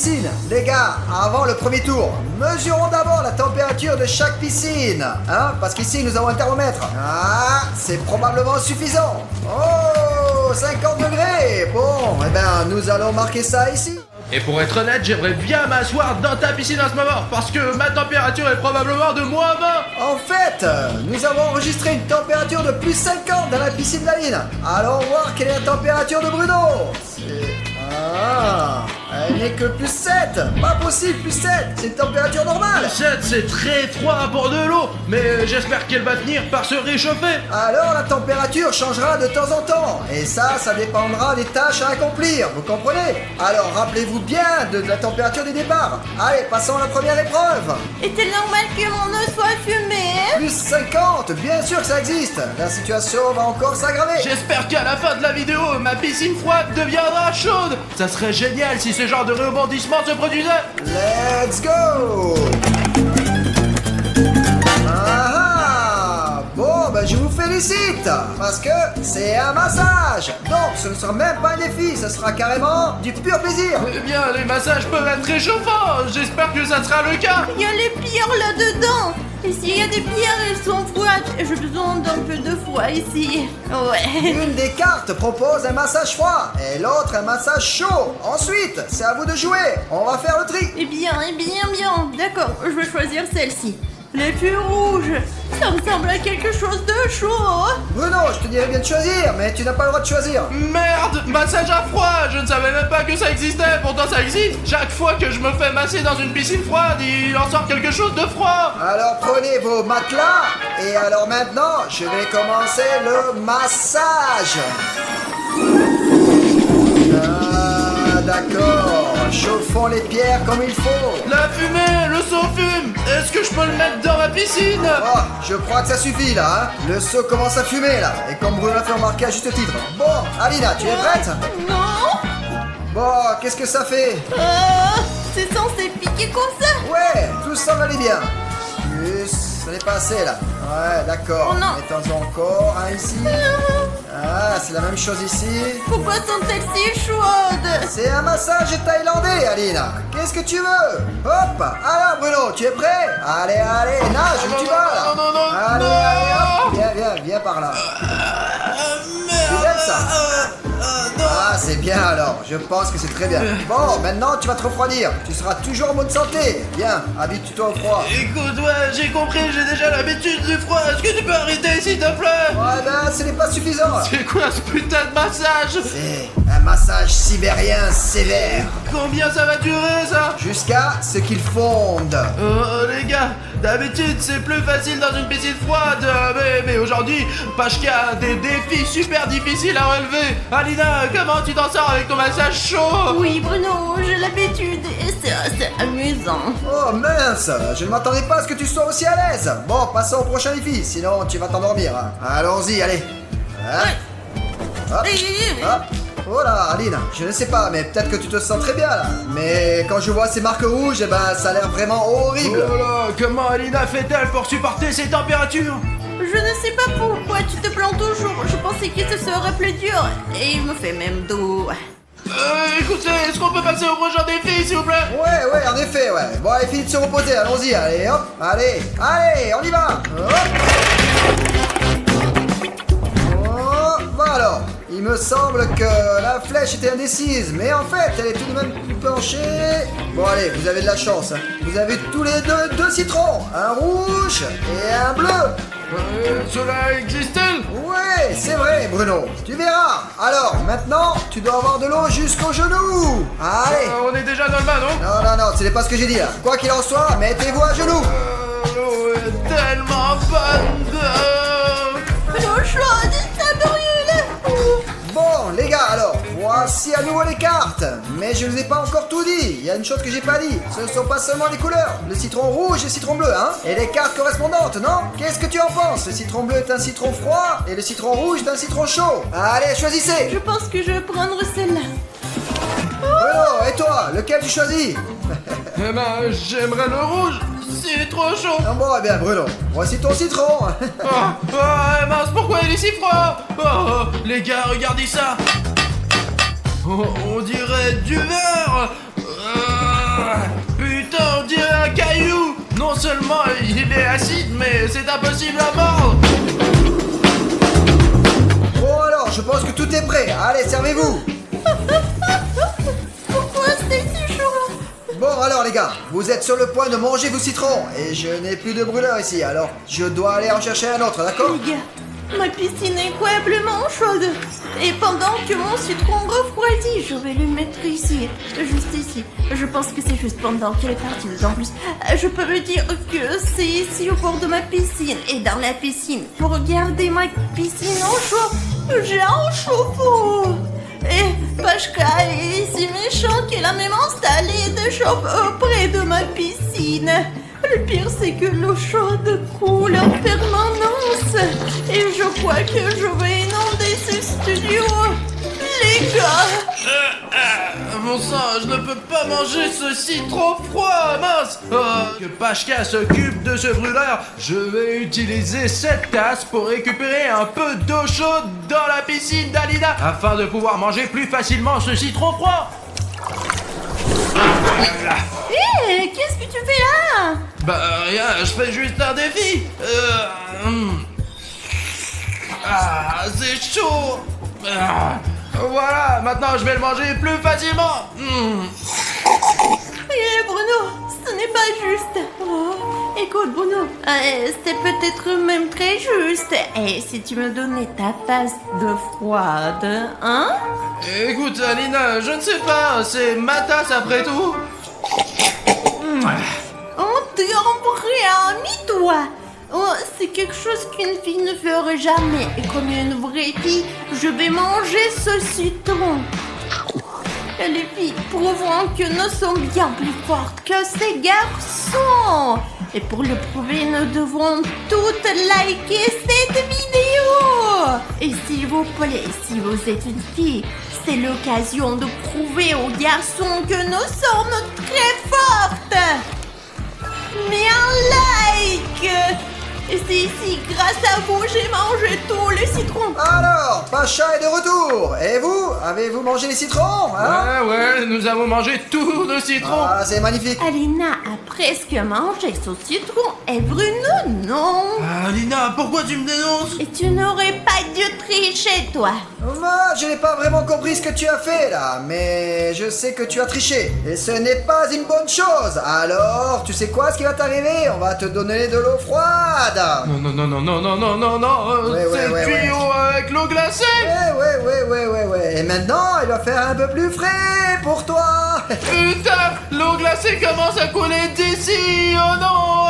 piscine. Les gars, avant le premier tour, mesurons d'abord la température de chaque piscine. Hein, parce qu'ici, nous avons un thermomètre. Ah, c'est probablement suffisant. Oh, 50 degrés. Bon, eh ben, nous allons marquer ça ici. Et pour être honnête, j'aimerais bien m'asseoir dans ta piscine en ce moment, parce que ma température est probablement de moins 20. En fait, nous avons enregistré une température de plus 50 dans la piscine d'Aline. Allons voir quelle est la température de Bruno. Elle n'est que plus 7. Pas possible, plus 7. C'est une température normale. 7, c'est très froid pour de l'eau, mais j'espère qu'elle va finir par se réchauffer. Alors la température changera de temps en temps. Et ça dépendra des tâches à accomplir. Vous comprenez? Alors rappelez-vous bien de la température du départ. Allez, passons à la première épreuve. Est-il normal que mon eau soit fumée? Plus 50, bien sûr que ça existe. La situation va encore s'aggraver. J'espère qu'à la fin de la vidéo, ma piscine froide deviendra chaude. Ça serait génial si ce genre de rebondissement se produisait. Let's go. Bon, ben je vous félicite, parce que c'est un massage. Donc ce ne sera même pas un défi, ce sera carrément du pur plaisir. Eh bien, les massages peuvent être réchauffants. J'espère que ça sera le cas. Il y a les pierres là-dedans. Et s'il y a des pierres, elles sont froides. J'ai besoin d'un peu de froid ici. Ouais. Une des cartes propose un massage froid et l'autre un massage chaud. Ensuite, c'est à vous de jouer. On va faire le tri. Bien. D'accord, je vais choisir celle-ci. Les tuyaux rouges. Ça ressemble à quelque chose de chaud. Bruno, je te dirais bien de choisir, mais tu n'as pas le droit de choisir. Merde, massage à froid. Je ne savais même pas que ça existait. Pourtant, ça existe. Chaque fois que je me fais masser dans une piscine froide, il en sort quelque chose de froid. Alors prenez vos matelas et alors maintenant, je vais commencer le massage. D'accord. Chauffons les pierres comme il faut. La fumée, le seau fume. Est-ce que je peux le mettre dans ma piscine? Oh, je crois que ça suffit là, hein. Le seau commence à fumer là. Et comme Bruno l'a fait remarquer à juste titre. Bon, Alina, tu es prête? Non. Bon, qu'est-ce que ça fait? C'est censé piquer comme ça. Ouais, tout semble aller bien. Ça n'est pas assez là. Ouais, d'accord. Oh non. Mettons encore un ici. Ah, c'est la même chose ici. Pourquoi sont-elles si chaudes? C'est un massage thaïlandais, Alina. Qu'est-ce que tu veux? Hop. Alors, Bruno, tu es prêt? Allez, nage, où tu vas là? Non. Allez, hop. Viens par là. Tu aimes ça? Ah, c'est bien alors. Je pense que c'est très bien. Bon, maintenant, tu vas te refroidir. Tu seras toujours en bonne santé. Viens, habitue-toi au froid. Écoute, ouais, j'ai compris, j'ai déjà l'habitude du froid. Est-ce que tu peux arrêter, s'il te plaît? Ouais, ben, ce n'est pas suffisant. C'est quoi ce putain de massage? C'est un massage sibérien sévère. Combien ça va durer, ça? Jusqu'à ce qu'il fonde. Les gars, d'habitude c'est plus facile dans une piscine froide, mais aujourd'hui, Pachka a des défis super difficiles à relever. Alina, comment tu t'en sors avec ton massage chaud? Oui, Bruno, j'ai l'habitude et c'est assez amusant. Oh mince, je ne m'attendais pas à ce que tu sois aussi à l'aise. Bon, passons au prochain défi, sinon tu vas t'endormir. Hein. Allons-y, allez. Hop. Hop. Oh là, Aline, je ne sais pas, mais peut-être que tu te sens très bien là. Mais quand je vois ces marques rouges, eh ben ça a l'air vraiment horrible. Oh là, comment Alina fait-elle pour supporter ces températures? Je ne sais pas pourquoi tu te plains toujours. Je pensais que ce serait plus dur. Et il me fait même dos. Écoutez, est-ce qu'on peut passer au prochain défi, s'il vous plaît? Ouais, en effet, ouais. Bon, allez, fini de se reposer, allons-y, allez, hop. Allez, on y va. Hop. Oh, bah alors. Il me semble que la flèche était indécise, mais en fait, elle est tout de même penchée. Bon, allez, vous avez de la chance. Hein. Vous avez tous les deux citrons. Un rouge et un bleu. Cela existe-t-il? Ouais, c'est vrai, Bruno. Tu verras. Alors, maintenant, tu dois avoir de l'eau jusqu'aux genoux. Allez. On est déjà dans le bas, non? Non, ce n'est pas ce que j'ai dit là. Quoi qu'il en soit, mettez-vous à genoux. L'eau est tellement bonne. L'eau chaude, ça brûle. Bon, les gars, alors, voici à nouveau les cartes. Mais je ne vous ai pas encore tout dit. Il y a une chose que j'ai pas dit. Ce ne sont pas seulement les couleurs. Le citron rouge et le citron bleu, hein. Et les cartes correspondantes, non? Qu'est-ce que tu en penses? Le citron bleu est un citron froid et le citron rouge est un citron chaud. Allez, choisissez. Je pense que je vais prendre celle-là. Bruno, et toi, lequel tu choisis? Eh ben, j'aimerais le rouge. C'est trop chaud. Ah bon, eh bien, Bruno, voici ton citron. Mince, pourquoi il est si froid? Les gars, regardez ça. On dirait du verre. seulement il est acide, mais c'est impossible à mordre. Bon alors, je pense que tout est prêt. Allez, servez-vous. Pourquoi c'est si chaud? Bon alors les gars, vous êtes sur le point de manger vos citrons et je n'ai plus de brûleur ici, alors je dois aller en chercher un autre, d'accord? Les gars, ma piscine est incroyablement chaude. Et pendant que mon citron refroidit, je vais le mettre ici, juste ici. Je pense que c'est juste pendant qu'elle est partie. En plus, je peux me dire que c'est ici au bord de ma piscine. Et dans la piscine, pour garder ma piscine au chaud, j'ai un chauffe-eau. Et Pashka est si méchant qu'elle a même installé des chauffes près de ma piscine. Le pire, c'est que l'eau chaude coule en permanence. Et je crois que je vais inonder ce studio. Les gars! Mon sang, je ne peux pas manger ceci trop froid, mince. Que Pashka s'occupe de ce brûleur, je vais utiliser cette tasse pour récupérer un peu d'eau chaude dans la piscine d'Alina afin de pouvoir manger plus facilement ce citron froid. Hé, qu'est-ce que tu fais là? Bah rien, je fais juste un défi. C'est chaud. Voilà, maintenant je vais le manger plus facilement. Hé, Bruno, ce n'est pas juste. Oh, écoute, Bruno, c'est peut-être même très juste. Et si tu me donnais ta tasse d'eau froide, hein? Écoute, Alina, je ne sais pas, c'est ma tasse après tout. Oh, t'es un vrai ami, toi. Oh, c'est quelque chose qu'une fille ne ferait jamais. Et comme une vraie fille, je vais manger ce citron. Et les filles prouveront que nous sommes bien plus fortes que ces garçons. Et pour le prouver, nous devons toutes liker cette vidéo. Et s'il vous plaît, si vous êtes une fille, c'est l'occasion de prouver aux garçons que nous sommes très fortes. Mais un like! Et c'est ici, grâce à vous, j'ai mangé tous les citrons. Alors, Pacha est de retour. Et vous, avez-vous mangé les citrons, hein? Ouais, nous avons mangé tous nos citrons. Ah, c'est magnifique. Alina a presque mangé son citron et Bruno non. Alina, pourquoi tu me dénonces? Et tu n'aurais pas dû tricher, toi. Moi, je n'ai pas vraiment compris ce que tu as fait là, mais je sais que tu as triché. Et ce n'est pas une bonne chose. Alors, tu sais quoi ce qui va t'arriver? On va te donner de l'eau froide. Non, Ouais, c'est ouais, le tuyau avec l'eau glacée. Ouais. Et maintenant, il va faire un peu plus frais pour toi. Putain, l'eau glacée commence à couler d'ici. Oh non.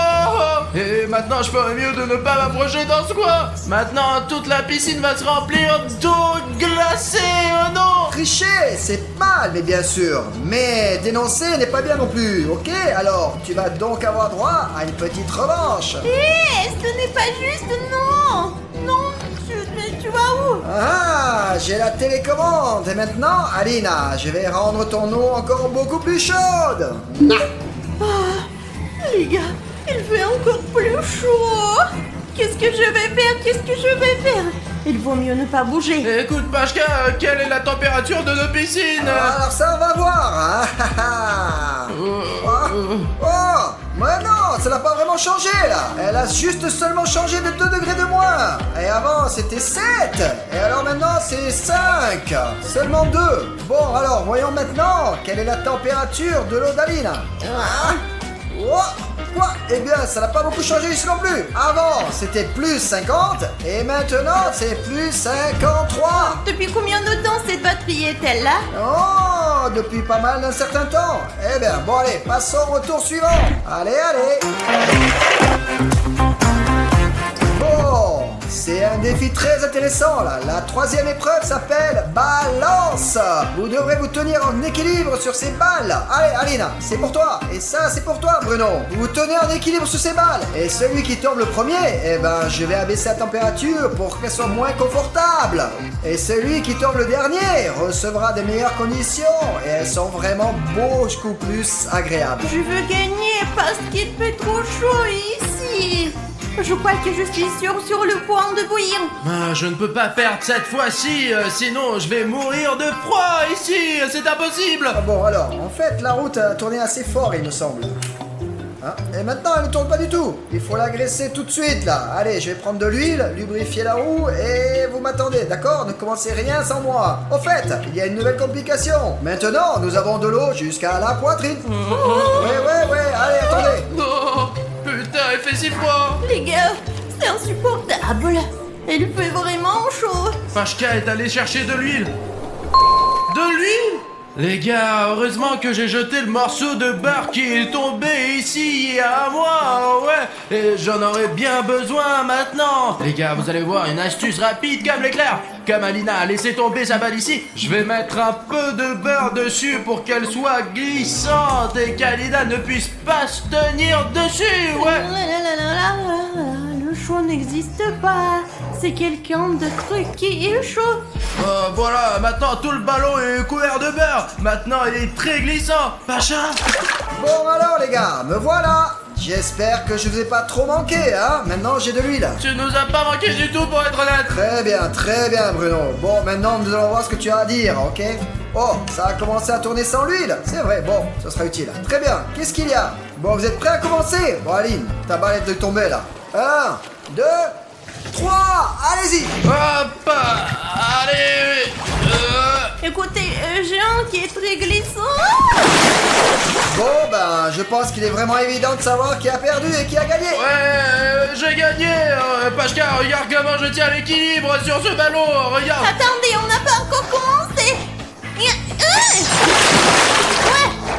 Et maintenant, je ferais mieux de ne pas m'approcher dans ce coin. Maintenant, toute la piscine va se remplir d'eau glacée. Oh non. Tricher, c'est mal, mais bien sûr. Mais dénoncer n'est pas bien non plus, ok? Alors, tu vas donc avoir droit à une petite revanche. Hé, ce n'est pas juste, non. Non, tu vas où? Ah, j'ai la télécommande. Et maintenant, Alina, je vais rendre ton eau encore beaucoup plus chaude. Les gars, il fait encore plus chaud. Qu'est-ce que je vais faire? Il vaut mieux ne pas bouger. Écoute, Pashka, quelle est la température de nos piscines? Alors ça, on va voir. Hein. Oh, mais non, ça n'a pas vraiment changé là. Elle a juste seulement changé de 2 degrés de moins. Et avant, c'était 7. Et alors maintenant, c'est 5. Seulement 2. Bon, alors, voyons maintenant quelle est la température de l'eau d'Alina. Quoi? Eh bien, ça n'a pas beaucoup changé ici non plus. Avant, c'était plus 50 et maintenant, c'est plus 53. Depuis combien de temps cette batterie est-elle là? Oh, depuis pas mal d'un certain temps. Eh bien, bon allez, passons au tour suivant. Allez. Bon, c'est un défi très intéressant là. La 3e épreuve s'appelle balance. Vous devrez vous tenir en équilibre sur ces balles. Allez, Alina, c'est pour toi. Et ça, c'est pour toi, Bruno. Vous vous tenez en équilibre sur ces balles. Et celui qui tombe le premier, eh ben, je vais abaisser la température pour qu'elle soit moins confortable. Et celui qui tombe le dernier recevra des meilleures conditions. Et elles sont vraiment beaucoup plus agréables. Je veux gagner parce qu'il fait trop chaud ici. Je crois que je suis sur le point de bouillir. Je ne peux pas perdre cette fois-ci, sinon je vais mourir de froid ici, c'est impossible. Ah bon, alors, en fait, la route a tourné assez fort, il me semble. Hein. Et maintenant, elle ne tourne pas du tout. Il faut la graisser tout de suite, là. Allez, je vais prendre de l'huile, lubrifier la roue, et vous m'attendez, d'accord? Ne commencez rien sans moi. Au fait, il y a une nouvelle complication. Maintenant, nous avons de l'eau jusqu'à la poitrine. Ouais, allez, attendez. Oh, putain, il fait si froid. Les gars, c'est insupportable. Il fait vraiment chaud. Pashka est allé chercher de l'huile. De l'huile? Les gars, heureusement que j'ai jeté le morceau de beurre qui est tombé ici il y a un mois, ouais. Et j'en aurais bien besoin maintenant. Les gars, vous allez voir une astuce rapide comme l'éclair. Comme Alina a laissé tomber sa balle ici, je vais mettre un peu de beurre dessus pour qu'elle soit glissante et qu'Alina ne puisse pas se tenir dessus, ouais. Le chaud n'existe pas. C'est quelqu'un de truc qui est chaud. Voilà, maintenant tout le ballon est couvert de beurre. Maintenant il est très glissant. Pacha? Bon alors les gars, me voilà. J'espère que je vous ai pas trop manqué, hein. Maintenant j'ai de l'huile. Tu nous as pas manqué du tout pour être honnête. Très bien Bruno. Bon, maintenant nous allons voir ce que tu as à dire, ok? Oh, ça a commencé à tourner sans l'huile. C'est vrai, bon, ça sera utile. Très bien, qu'est-ce qu'il y a? Bon, vous êtes prêts à commencer? Bon Aline, ta balle est de tomber là. 1, 2, 3, allez-y. Hop, allez. Écoutez, j'ai un qui est très glissant. Bon, ben, je pense qu'il est vraiment évident de savoir qui a perdu et qui a gagné. Ouais, j'ai gagné. Pashka, regarde comment je tiens l'équilibre sur ce ballon. Regarde. Attendez, on n'a pas encore commencé.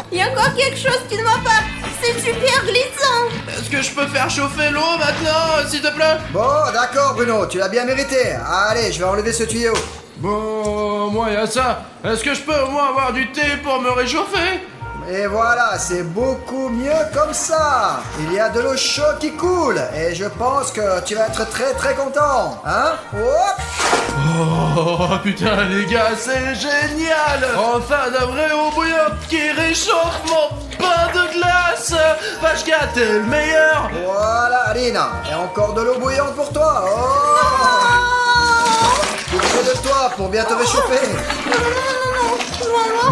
Il y a encore quelque chose qui ne va pas. C'est super glissant. Est-ce que je peux faire chauffer l'eau maintenant, s'il te plaît? Bon, d'accord Bruno, tu l'as bien mérité. Allez, je vais enlever ce tuyau. Bon, moi, y a ça. Est-ce que je peux au moins avoir du thé pour me réchauffer? Et voilà, c'est beaucoup mieux comme ça. Il y a de l'eau chaude qui coule et je pense que tu vas être très content. Hein? Hop. Oh putain les gars, c'est génial! Enfin de vraie eau bouillante qui réchauffe mon bain de glace! Pashka, t'es le meilleur! Voilà, Alina. Et encore de l'eau bouillante pour toi. Oh! Tout près de toi pour bien te réchauffer. Non.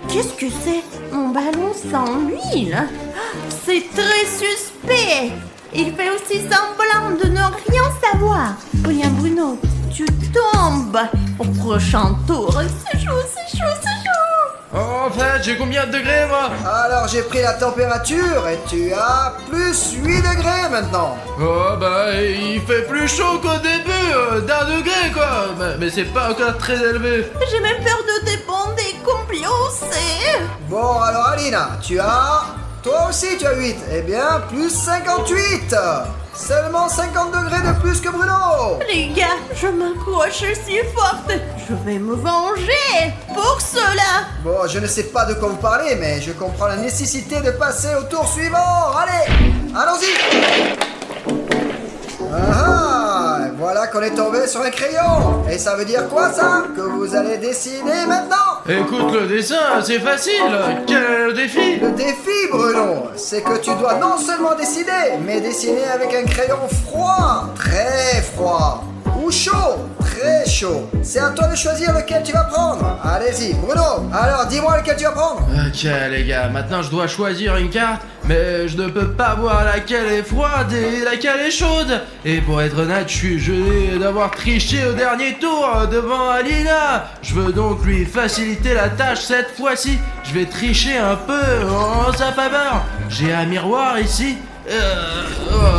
Qu'est-ce que c'est? Mon ballon sans huile. C'est très suspect. Il fait aussi semblant de ne rien savoir. Regarde Bruno, tu tombes au prochain tour. C'est chaud. En fait, j'ai combien de degrés moi? Alors j'ai pris la température et tu as plus 8 degrés maintenant. Oh bah, il fait plus chaud qu'au début, d'1 degré quoi! Mais c'est pas encore très élevé. J'ai même peur de dépendre des compliocés. Bon alors Alina, toi aussi tu as 8. Eh bien, plus 58. Seulement 50 degrés de plus que Bruno. Les gars, je m'accroche si forte. Je vais me venger pour cela. Bon, je ne sais pas de quoi vous parlez, mais je comprends la nécessité de passer au tour suivant. Allez, allons-y. Ah, voilà qu'on est tombé sur un crayon. Et ça veut dire quoi ça? Que vous allez dessiner maintenant? Écoute, le dessin, c'est facile. Quel est le défi? Le défi, Bruno, c'est que tu dois non seulement dessiner, mais dessiner avec un crayon froid, très froid, ou chaud, très chaud. C'est à toi de choisir lequel tu vas prendre. Allez-y, Bruno, alors dis-moi lequel tu vas prendre. Ok les gars, maintenant je dois choisir une carte, mais je ne peux pas voir laquelle est froide et laquelle est chaude. Et pour être honnête, je suis gelé d'avoir triché au dernier tour devant Alina. Je veux donc lui faciliter la tâche cette fois-ci. Je vais tricher un peu en sa faveur. J'ai un miroir ici.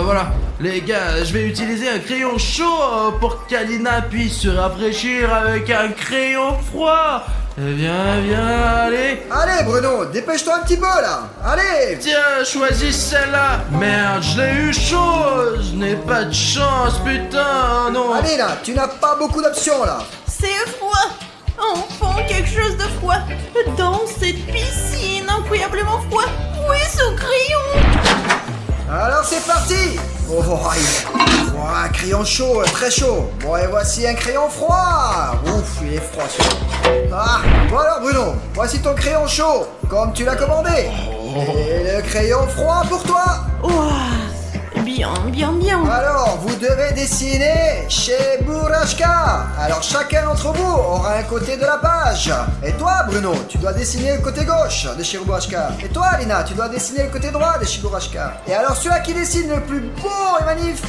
Voilà. Les gars, je vais utiliser un crayon chaud pour qu'Alina puisse se rafraîchir avec un crayon froid. Viens, allez. Allez, Bruno, dépêche-toi un petit peu là. Allez. Tiens, choisis celle-là. Merde, je l'ai eu chaud. Je n'ai pas de chance, putain, non. Allez là, tu n'as pas beaucoup d'options là. C'est froid. Enfin, quelque chose de froid. Dans cette piscine incroyablement froid. Où est ce crayon? Alors c'est parti. Oh, un crayon chaud, très chaud. Bon, et voici un crayon froid. Ouf, il est froid celui-là. Ah, bon alors Bruno, voici ton crayon chaud, comme tu l'as commandé. Et le crayon froid pour toi. Ouah, bien, bien, bien. Alors, vous devez dessiner Cheburashka. Alors, chacun d'entre vous aura un côté de la page. Et toi, Bruno, tu dois dessiner le côté gauche de Cheburashka. Et toi, Alina, tu dois dessiner le côté droit de Cheburashka. Et alors, celui qui dessine le plus beau et magnifique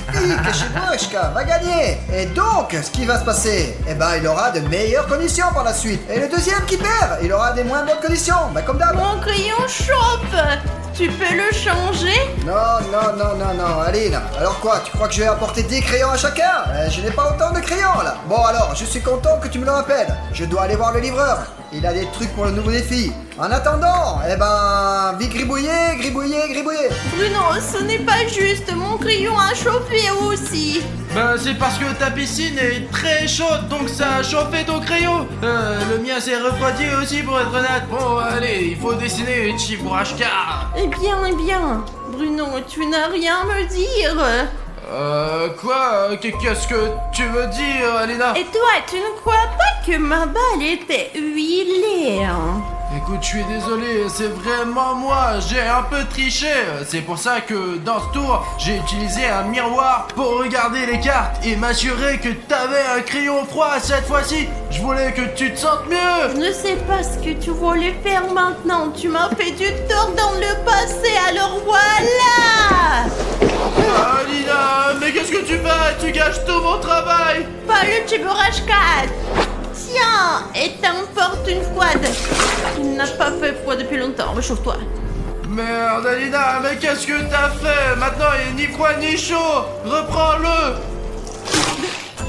Cheburashka va gagner. Et donc, ce qui va se passer, eh ben, il aura de meilleures conditions par la suite. Et le deuxième qui perd, il aura des moins bonnes conditions. Bah, comme d'hab. Mon crayon chauffe. Tu peux le changer? Non, Aline. Alors quoi, tu crois que je vais apporter 10 crayons à chacun? Je n'ai pas autant de crayons là. Bon alors, je suis content que tu me le rappelles. Je dois aller voir le livreur. Il a des trucs pour le nouveau défi. En attendant, eh ben, vite gribouiller. Bruno, ce n'est pas juste. Mon crayon a chauffé aussi. Ben c'est parce que ta piscine est très chaude, donc ça a chauffé ton crayon. Le mien s'est refroidi aussi pour être honnête. Bon allez, il faut dessiner Cheburashka. Eh bien. Bruno, tu n'as rien à me dire. Quoi? Qu'est-ce que tu veux dire, Alina? Et toi, tu ne crois pas que ma balle était huilée, hein? Écoute, je suis désolé, c'est vraiment moi, j'ai un peu triché. C'est pour ça que dans ce tour, j'ai utilisé un miroir pour regarder les cartes et m'assurer que t'avais un crayon froid cette fois-ci. Je voulais que tu te sentes mieux. Je ne sais pas ce que tu voulais faire maintenant. Tu m'as fait du tort dans le passé, alors voilà! Alina, mais qu'est-ce que tu fais? Tu gâches tout mon travail. Pas le Cheburashka. Tiens, et t'emporte une froide. Il n'a pas fait froid depuis longtemps, réchauffe-toi. Merde, Alina, mais qu'est-ce que t'as fait? Maintenant, il n'est ni froid ni chaud. Reprends-le.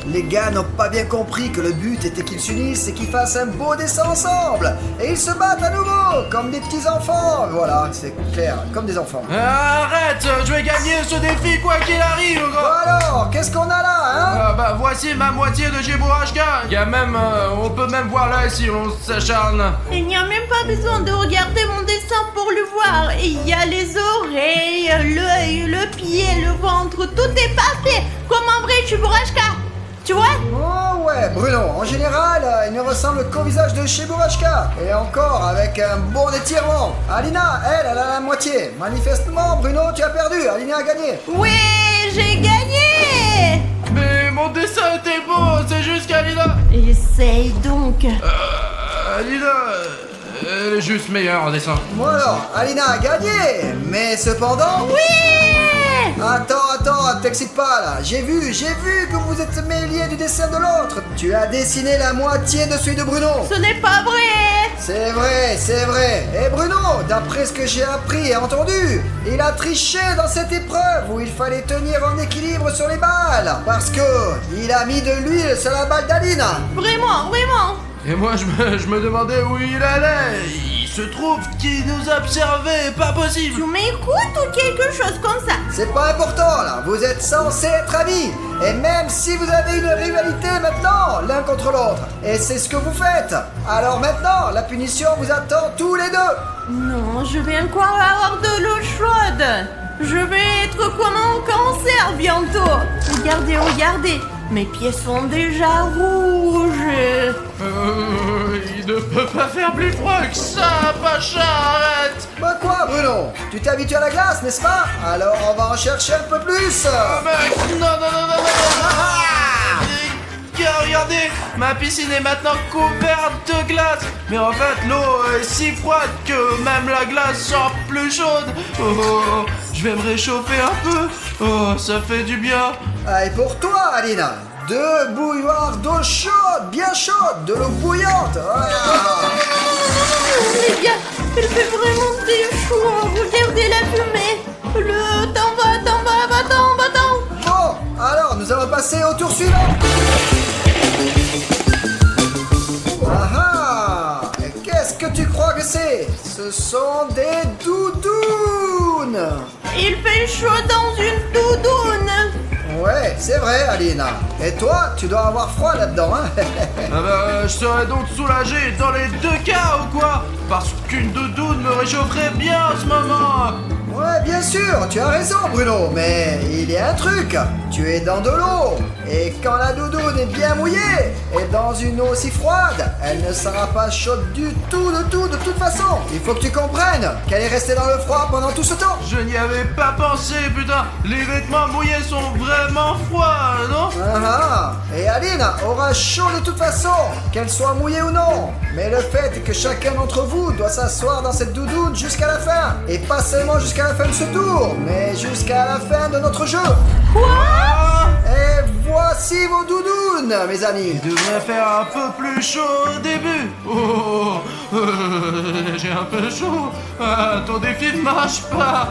Les gars n'ont pas bien compris que le but était qu'ils s'unissent et qu'ils fassent un beau dessin ensemble. Et ils se battent à nouveau, comme des petits enfants. Voilà, c'est clair, comme des enfants. Arrête, je vais gagner ce défi quoi qu'il arrive, Bon gros. alors, qu'est-ce qu'on a là, hein? Bah voici ma moitié de Cheburashka. Il y a même, on peut même voir là si on s'acharne. Il n'y a même pas besoin de regarder mon dessin pour le voir. Il y a les oreilles, l'œil, le pied, le ventre, tout est parfait, comme un vrai Cheburashka. Tu vois? Oh ouais, Bruno, en général, il ne ressemble qu'au visage de Cheburashka. Et encore avec un bon étirement. Alina, elle a la moitié. Manifestement, Bruno, tu as perdu. Alina a gagné. Oui, j'ai gagné. Mais mon dessin était beau, c'est juste qu'Alina... Essaye donc. Alina... elle est juste meilleure en dessin. Bon alors, Alina a gagné. Mais cependant... Oui. Attends, t'excite pas là. J'ai vu que vous êtes mêlés du dessin de l'autre. Tu as dessiné la moitié de celui de Bruno. Ce n'est pas vrai. C'est vrai. Et Bruno, d'après ce que j'ai appris et entendu, il a triché dans cette épreuve où il fallait tenir en équilibre sur les balles. Parce que il a mis de l'huile sur la balle d'Alina. Vraiment. Et moi je me demandais où il allait. Il se trouve qu'il nous observait, pas Tu possible. m'écoutes ou quelque chose comme ça? C'est pas important là, vous êtes censés être amis. Et même si vous avez une rivalité maintenant, l'un contre l'autre, et c'est ce que vous faites. Alors maintenant, la punition vous attend tous les deux. Non, je vais encore avoir de l'eau chaude. Je vais être comme un cancer bientôt. Regardez. Mes pieds sont déjà rouges. Il ne peut pas faire plus froid que ça, Pacha, arrête. Bah quoi Bruno? Tu t'es habitué à la glace, n'est-ce pas? Alors on va en chercher un peu plus. Mec, non. Regardez, ma piscine est maintenant couverte de glace. Mais en fait, l'eau est si froide que même la glace sort plus chaude. Oh, je vais me réchauffer un peu. Oh, ça fait du bien. Ah, et pour toi Alina, 2 bouilloires d'eau chaude, bien chaude, de l'eau bouillante. Les gars, il fait vraiment très chaud. Regardez la fumée. Le temps va. Bon, alors nous allons passer au tour suivant. Et qu'est-ce que tu crois que c'est? Ce sont des doudounes. Il fait chaud dans une doudoune. Ouais, c'est vrai, Alina. Et toi, tu dois avoir froid là-dedans, hein? Ah bah, je serais donc soulagé dans les deux cas ou quoi? Parce qu'une doudoune me réchaufferait bien en ce moment. Ouais, bien sûr, tu as raison, Bruno, mais il y a un truc. Tu es dans de l'eau. Et quand la doudoune est bien mouillée et dans une eau si froide, elle ne sera pas chaude du tout, de toute façon. Il faut que tu comprennes qu'elle est restée dans le froid pendant tout ce temps. Je n'y avais pas pensé, putain. Les vêtements mouillés sont vraiment froids, non? Ah, et Aline aura chaud de toute façon, qu'elle soit mouillée ou non. Mais le fait est que chacun d'entre vous doit s'asseoir dans cette doudoune jusqu'à la fin. Et pas seulement jusqu'à la fin de ce tour, mais jusqu'à la fin de notre jeu. Quoi? Et voici vos doudounes, mes amis. Il devrait faire un peu plus chaud au début. Oh, j'ai un peu chaud. Ton défi ne marche pas.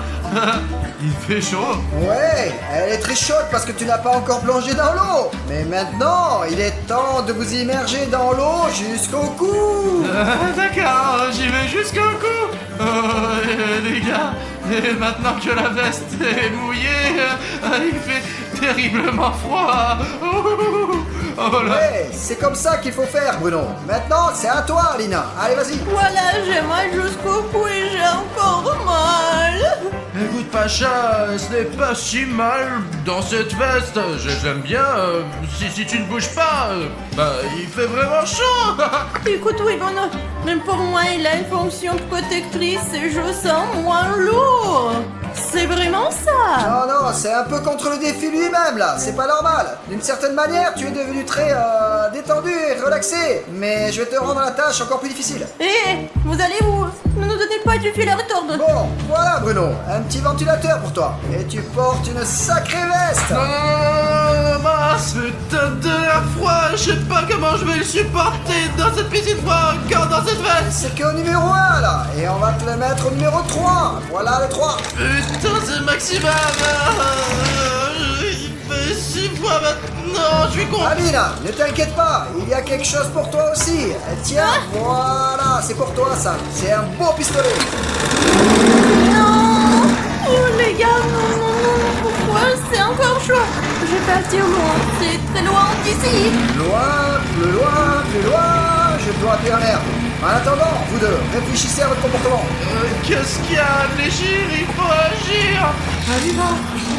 Il fait chaud. Ouais, elle est très chaude parce que tu n'as pas encore plongé dans l'eau. Mais maintenant, il est temps de vous immerger dans l'eau jusqu'au cou. D'accord, j'y vais jusqu'au cou. Les gars, et maintenant que la veste est mouillée, il fait terriblement froid. Oh là. Ouais, c'est comme ça qu'il faut faire, Bruno. Maintenant, c'est à toi, Alina. Allez, vas-y. Voilà, j'ai mal jusqu'au cou et j'ai encore mal. Écoute Pacha, ce n'est pas si mal dans cette veste. J'aime bien. Si tu ne bouges pas, il fait vraiment chaud. Écoute, oui, Bruno, même pour moi, il a une fonction protectrice et je sens moins lourd. C'est vraiment ça. Non, c'est un peu contre le défi lui-même, là. C'est pas normal. D'une certaine manière, tu es devenu très détendu et relaxé. Mais je vais te rendre la tâche encore plus difficile. Eh, vous allez où? Ne nous donnez pas du fil à retordre. Bon, voilà, Bruno. Un petit ventilateur pour toi. Et tu portes une sacrée veste. Mince, de l'air froid. Je sais pas comment je vais le supporter dans cette piscine froide, encore dans cette veste. C'est qu'au numéro 1, là. Et on va te le mettre au numéro 3. Voilà le 3. Putain, c'est maximum. Il fait 6 fois maintenant. Je suis con. Alina, ne t'inquiète pas. Il y a quelque chose pour toi aussi. Tiens, voilà. C'est pour toi, ça. C'est un beau pistolet. Non. Oh, les gars, non. Pourquoi c'est encore chaud? Je vais partir loin. C'est très loin d'ici. Loin, plus loin, plus loin. Je dois appeler la merde. En attendant, vous deux, réfléchissez à votre comportement. Qu'est-ce qu'il y a à réfléchir? Il faut agir. Alina,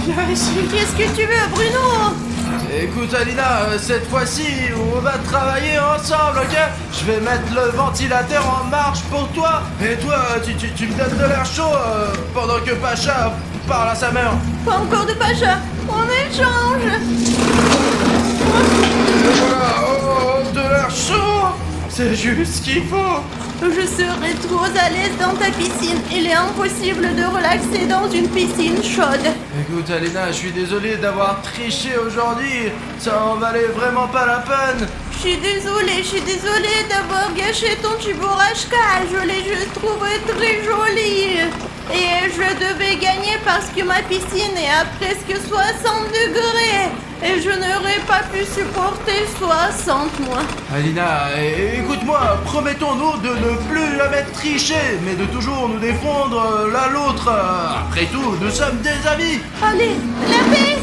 viens ici. Qu'est-ce que tu veux, Bruno? Écoute Alina, cette fois-ci, on va travailler ensemble, ok? Je vais mettre le ventilateur en marche pour toi. Et toi, tu me donnes de l'air chaud pendant que Pacha parle à sa mère. Pas encore de Pacha. On échange. Voilà, de l'air chaud. C'est juste ce qu'il faut. Je serai trop à l'aise dans ta piscine. Il est impossible de relaxer dans une piscine chaude. Écoute Alina, je suis désolé d'avoir triché aujourd'hui. Ça en valait vraiment pas la peine. Je suis désolée d'avoir gâché ton Chiborashka. Je l'ai juste trouvé très joli. Et je devais gagner parce que ma piscine est à presque 60 degrés. Et je n'aurais pas pu supporter 60, moi. Alina, écoute-moi, promettons-nous de ne plus jamais tricher, mais de toujours nous défendre l'un l'autre. Après tout, nous sommes des amis. Allez, la paix.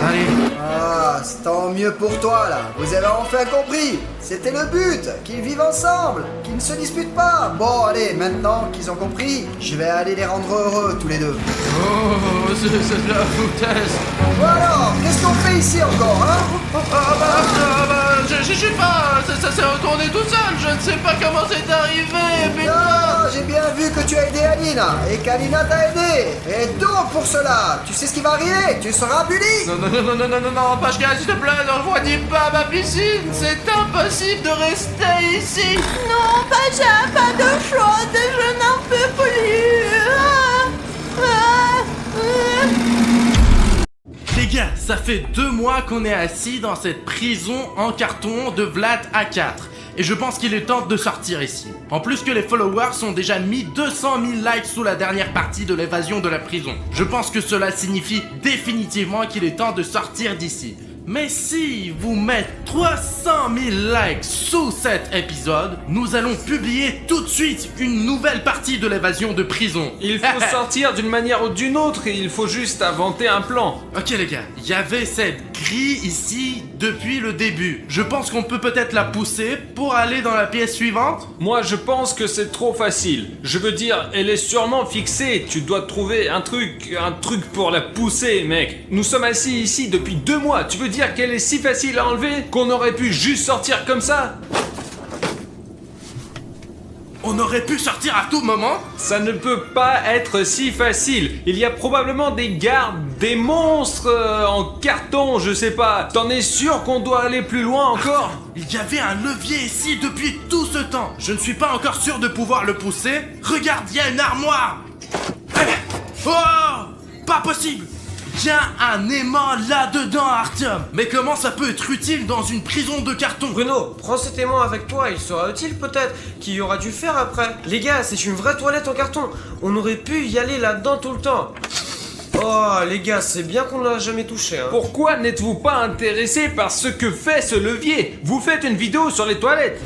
Allez. Ah, c'est tant mieux pour toi, là. Vous avez enfin compris. C'était le but, qu'ils vivent ensemble, qu'ils ne se disputent pas. Bon, allez, maintenant qu'ils ont compris, je vais aller les rendre heureux, tous les deux. Oh, c'est de la foutaise. Bon alors, qu'est-ce qu'on fait ici encore, hein? Je sais pas, ça s'est retourné tout seul, je ne sais pas comment c'est arrivé, mais... Ah, j'ai bien vu que tu as aidé Alina, et qu'Alina t'a aidé. Et donc, pour cela, tu sais ce qui va arriver, tu seras puni. Non, Pachka, s'il te plaît, ne refroidis pas ma piscine, c'est impossible de rester ici. Non, Pacha, pas de chose. Je n'en peux plus. Les gars, ça fait 2 mois qu'on est assis dans cette prison en carton de Vlad A4. Et je pense qu'il est temps de sortir ici. En plus que les followers ont déjà mis 200 000 likes sous la dernière partie de l'évasion de la prison. Je pense que cela signifie définitivement qu'il est temps de sortir d'ici. Mais si vous mettez 300 000 likes sous cet épisode, nous allons publier tout de suite une nouvelle partie de l'évasion de prison. Il faut sortir d'une manière ou d'une autre et il faut juste inventer un plan. Ok les gars, il y avait cette grille ici depuis le début. Je pense qu'on peut peut-être la pousser pour aller dans la pièce suivante. Moi je pense que c'est trop facile. Je veux dire, elle est sûrement fixée. Tu dois trouver un truc pour la pousser, mec. Nous sommes assis ici depuis 2 mois. Tu veux dire qu'elle est si facile à enlever qu'on aurait pu juste sortir comme ça? On aurait pu sortir à tout moment. Ça ne peut pas être si facile. Il y a probablement des gardes, des monstres en carton, je sais pas. T'en es sûr qu'on doit aller plus loin encore? Il y avait un levier ici depuis tout ce temps. Je ne suis pas encore sûr de pouvoir le pousser. Regarde, il y a une armoire. Oh, pas possible. Il y a un aimant là-dedans, Artyom. Mais comment ça peut être utile dans une prison de carton? Bruno, prends cet aimant avec toi, il sera utile peut-être, qu'il aura dû faire après. Les gars, c'est une vraie toilette en carton. On aurait pu y aller là-dedans tout le temps. Oh, les gars, c'est bien qu'on l'a jamais touché, hein. Pourquoi n'êtes-vous pas intéressé par ce que fait ce levier? Vous faites une vidéo sur les toilettes.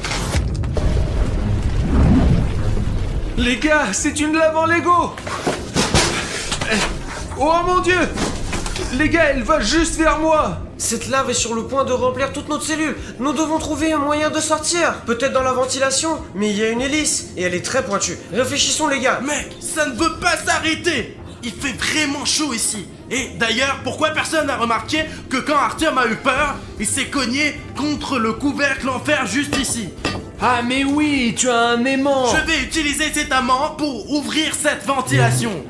Les gars, c'est une lave en Lego. Oh mon dieu! Les gars, elle va juste vers moi. Cette lave est sur le point de remplir toute notre cellule. Nous devons trouver un moyen de sortir. Peut-être dans la ventilation, mais il y a une hélice et elle est très pointue. Réfléchissons les gars. Mec, ça ne veut pas s'arrêter. Il fait vraiment chaud ici. Et d'ailleurs, pourquoi personne n'a remarqué que quand Artyom a eu peur, il s'est cogné contre le couvercle en fer juste ici? Ah mais oui, tu as un aimant. Je vais utiliser cet aimant pour ouvrir cette ventilation.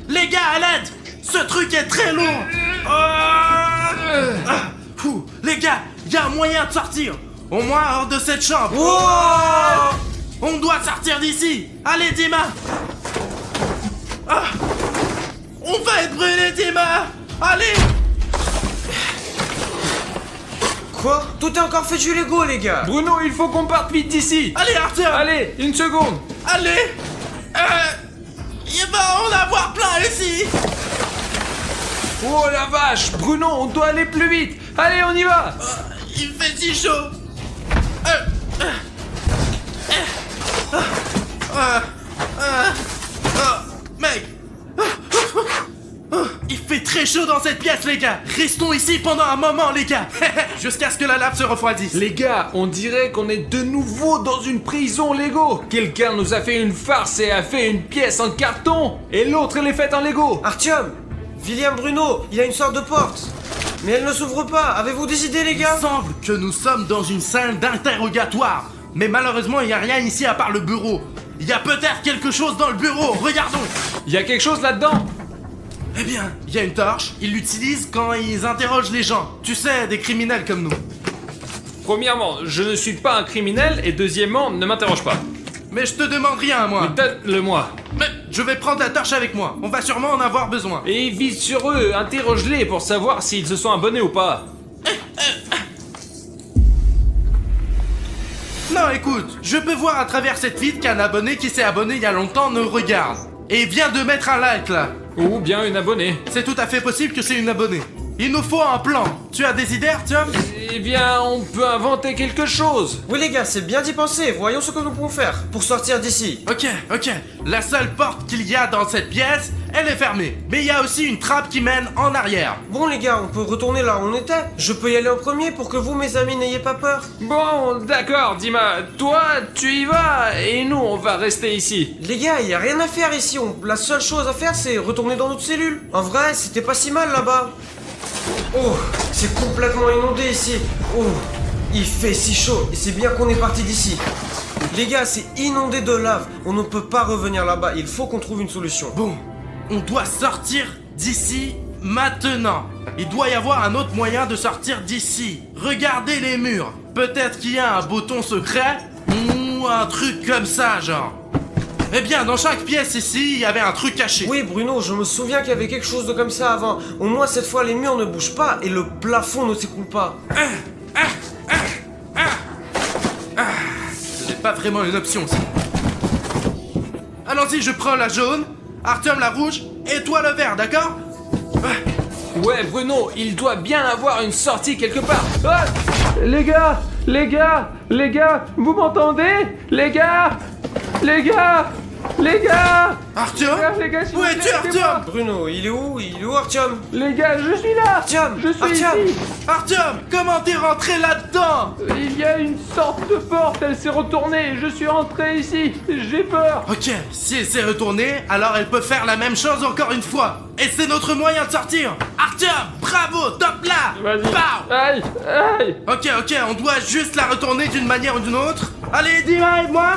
Les gars, à l'aide! Ce truc est très lourd! Les gars, il y a un moyen de sortir! Au moins hors de cette chambre! On doit sortir d'ici! Allez, Dima! On va être brûlé, Dima! Allez! Quoi? Tout est encore fait du Lego les gars. Bruno, il faut qu'on parte vite d'ici. Allez, Artyom! Allez, une seconde. Allez! Il va en avoir plein ici! Oh la vache, Bruno, on doit aller plus vite. Allez, on y va. Il fait si chaud! Mec! Il fait très chaud dans cette pièce, les gars! Restons ici pendant un moment, les gars! Jusqu'à ce que la lave se refroidisse. Les gars, on dirait qu'on est de nouveau dans une prison Lego. Quelqu'un nous a fait une farce et a fait une pièce en carton. Et l'autre, elle est faite en Lego. Artyom, William, Bruno, il y a une sorte de porte. Mais elle ne s'ouvre pas. Avez-vous des idées les gars? Il semble que nous sommes dans une salle d'interrogatoire. Mais malheureusement, il n'y a rien ici à part le bureau. Il y a peut-être quelque chose dans le bureau. Regardons! Il y a quelque chose là-dedans. Eh bien, il y a une torche, ils l'utilisent quand ils interrogent les gens. Tu sais, des criminels comme nous. Premièrement, je ne suis pas un criminel et deuxièmement, ne m'interroge pas. Mais je te demande rien, moi. Donne-le-moi. Mais je vais prendre la torche avec moi. On va sûrement en avoir besoin. Et vise sur eux, interroge-les pour savoir s'ils se sont abonnés ou pas. Non, écoute, je peux voir à travers cette vitre qu'un abonné qui s'est abonné il y a longtemps nous regarde. Et vient de mettre un like, là. Ou bien une abonnée. C'est tout à fait possible que c'est une abonnée. Il nous faut un plan. Tu as des idées, Artyom? Eh bien, on peut inventer quelque chose. Oui les gars, c'est bien d'y penser. Voyons ce que nous pouvons faire pour sortir d'ici. Ok. La seule porte qu'il y a dans cette pièce, elle est fermée. Mais il y a aussi une trappe qui mène en arrière. Bon les gars, on peut retourner là où on était. Je peux y aller en premier pour que vous mes amis n'ayez pas peur. Bon, d'accord, Dima. Toi, tu y vas et nous, on va rester ici. Les gars, il y a rien à faire ici. La seule chose à faire, c'est retourner dans notre cellule. En vrai, c'était pas si mal là-bas. Oh, c'est complètement inondé ici. Oh, il fait si chaud et c'est bien qu'on est parti d'ici. Les gars, c'est inondé de lave. On ne peut pas revenir là-bas. Il faut qu'on trouve une solution. Bon, on doit sortir d'ici maintenant. Il doit y avoir un autre moyen de sortir d'ici. Regardez les murs. Peut-être qu'il y a un bouton secret ou un truc comme ça, genre. Eh bien, dans chaque pièce ici, il y avait un truc caché. Oui, Bruno, je me souviens qu'il y avait quelque chose de comme ça avant. Au moins, cette fois, les murs ne bougent pas et le plafond ne s'écoule pas. Ce n'est pas vraiment une option, ça. Allons-y, je prends la jaune, Artyom la rouge, et toi le vert, d'accord? Ouais, Bruno, il doit bien avoir une sortie quelque part. Ah, Les gars, vous m'entendez? Les gars! Artyom? Les gars, s'il Où vous es-tu, plaît, aidez-moi. Artyom? Bruno, il est où? Il est où, Artyom? Les gars, je suis là! Artyom! Je suis Artyom! ici! Artyom, comment t'es rentré là-dedans? Il y a une sorte de porte, elle s'est retournée, je suis entré ici, j'ai peur! Ok, si elle s'est retournée, alors elle peut faire la même chose encore une fois. Et c'est notre moyen de sortir. Artyom, bravo, top là. Vas-y! Pow. Aïe! Aïe! Ok, on doit juste la retourner d'une manière ou d'une autre. Allez, dis-moi, aide-moi.